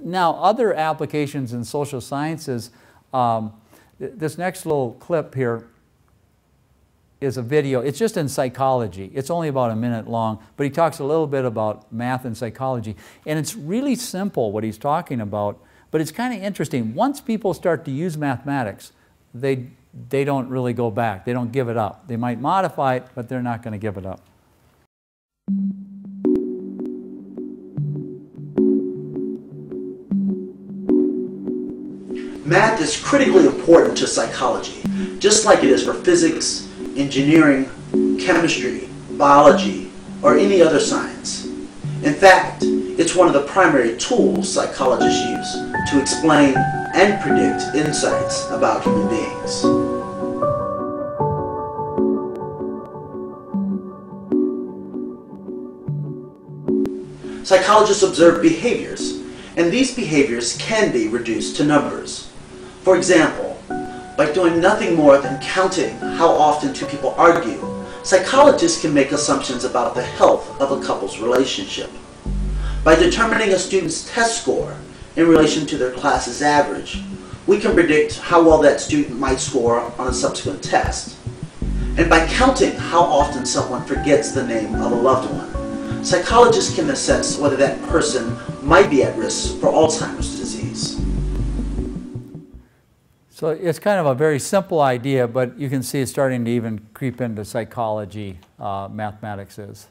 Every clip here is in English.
Now, other applications in social sciences, this next little clip here is a video. It's just in psychology. It's only about a minute long, but he talks a little bit about math and psychology. And it's really simple what he's talking about, but it's kind of interesting. Once people start to use mathematics, they don't really go back. They don't give it up. They might modify it, but they're not going to give it up. Math is critically important to psychology, just like it is for physics, engineering, chemistry, biology, or any other science. In fact, it's one of the primary tools psychologists use to explain and predict insights about human beings. Psychologists observe behaviors, and these behaviors can be reduced to numbers. For example, by doing nothing more than counting how often two people argue, psychologists can make assumptions about the health of a couple's relationship. By determining a student's test score in relation to their class's average, we can predict how well that student might score on a subsequent test. And by counting how often someone forgets the name of a loved one, psychologists can assess whether that person might be at risk for Alzheimer's disease. So it's kind of a very simple idea, but you can see it's starting to even creep into psychology, mathematics is.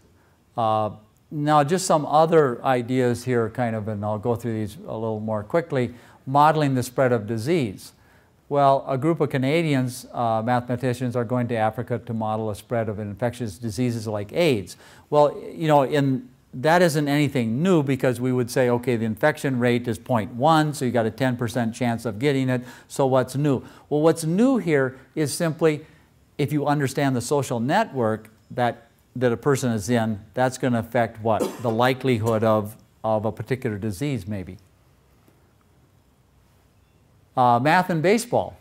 Now just some other ideas here kind of, and I'll go through these a little more quickly. Modeling the spread of disease. Well, a group of Canadians, mathematicians, are going to Africa to model a spread of infectious diseases like AIDS. Well, you know, that isn't anything new, because we would say, okay, the infection rate is 0.1, so you got a 10% chance of getting it, so what's new? Well, what's new here is simply, if you understand the social network that a person is in, that's going to affect what? The likelihood of a particular disease, maybe. Math and baseball.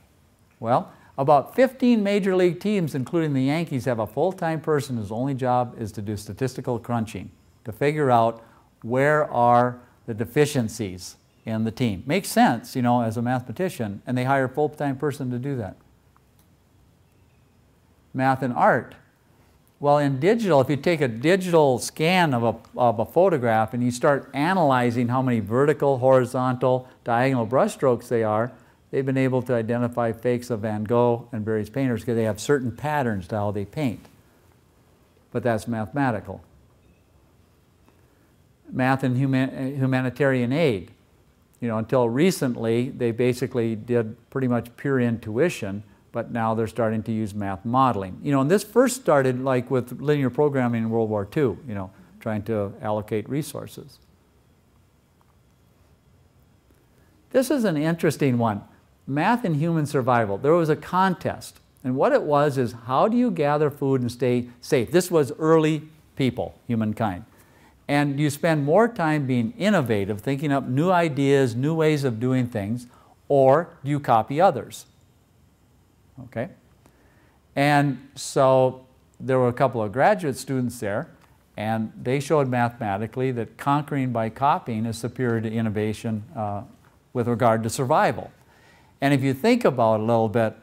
Well, about 15 major league teams, including the Yankees, have a full-time person whose only job is to do statistical crunching, to figure out where are the deficiencies in the team. Makes sense, you know, as a mathematician, and they hire a full-time person to do that. Math and art. Well, in digital, if you take a digital scan of a photograph and you start analyzing how many vertical, horizontal, diagonal brushstrokes they are, they've been able to identify fakes of Van Gogh and various painters because they have certain patterns to how they paint. But that's mathematical. Math and humanitarian aid. You know, until recently, they basically did pretty much pure intuition, but now they're starting to use math modeling. You know, and this first started like with linear programming in World War II, you know, trying to allocate resources. This is an interesting one. Math and human survival. There was a contest, and what it was is, how do you gather food and stay safe? This was early people, humankind. And you spend more time being innovative, thinking up new ideas, new ways of doing things, or do you copy others? Okay? And so there were a couple of graduate students there, and they showed mathematically that conquering by copying is superior to innovation with regard to survival. And if you think about it a little bit,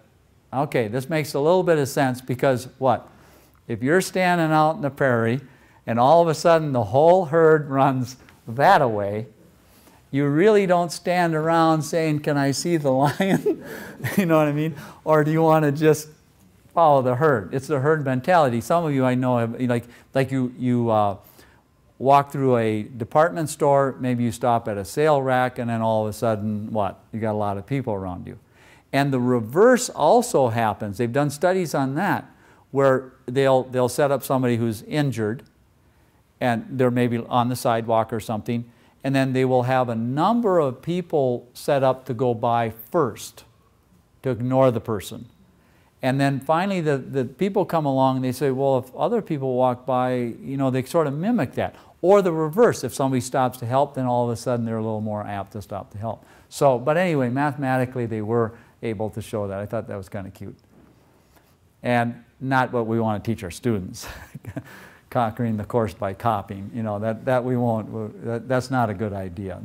okay, this makes a little bit of sense, because what? If you're standing out in the prairie and all of a sudden the whole herd runs that way, you really don't stand around saying, can I see the lion? You know what I mean? Or do you want to just follow the herd? It's the herd mentality. Some of you I know have, like you walk through a department store, maybe you stop at a sale rack, and then all of a sudden, what? You got a lot of people around you. And the reverse also happens. They've done studies on that, where they'll set up somebody who's injured, and they're maybe on the sidewalk or something, and then they will have a number of people set up to go by first, to ignore the person. And then finally the people come along and they say, well, if other people walk by, you know, they sort of mimic that. Or the reverse, if somebody stops to help, then all of a sudden they're a little more apt to stop to help. So, but anyway, mathematically they were able to show that. I thought that was kind of cute. And not what we want to teach our students. Conquering the course by copying, you know, that we won't, that's not a good idea.